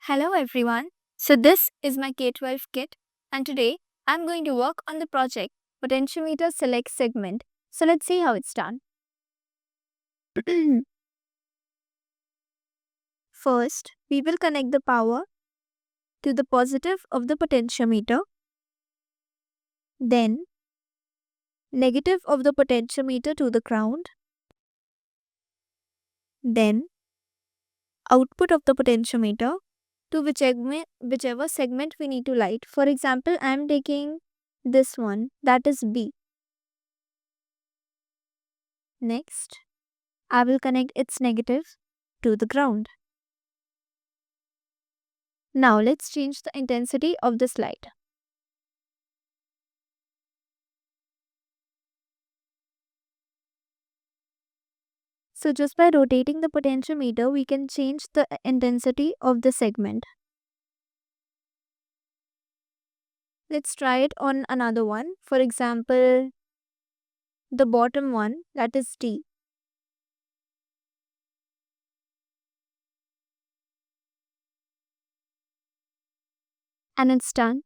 Hello everyone. So this is my K-12 kit and today I'm going to work on the project Potentiometer Select Segment. So let's see how it's done. First, we will connect the power to the positive of the potentiometer, then negative of the potentiometer to the ground, then output of the potentiometer to whichever segment we need to light. For example, I am taking this one, that is B. Next, I will connect its negative to the ground. Now let's change the intensity of this light. So just by rotating the potentiometer, we can change the intensity of the segment. Let's try it on another one. For example, the bottom one, that is D. And it's done.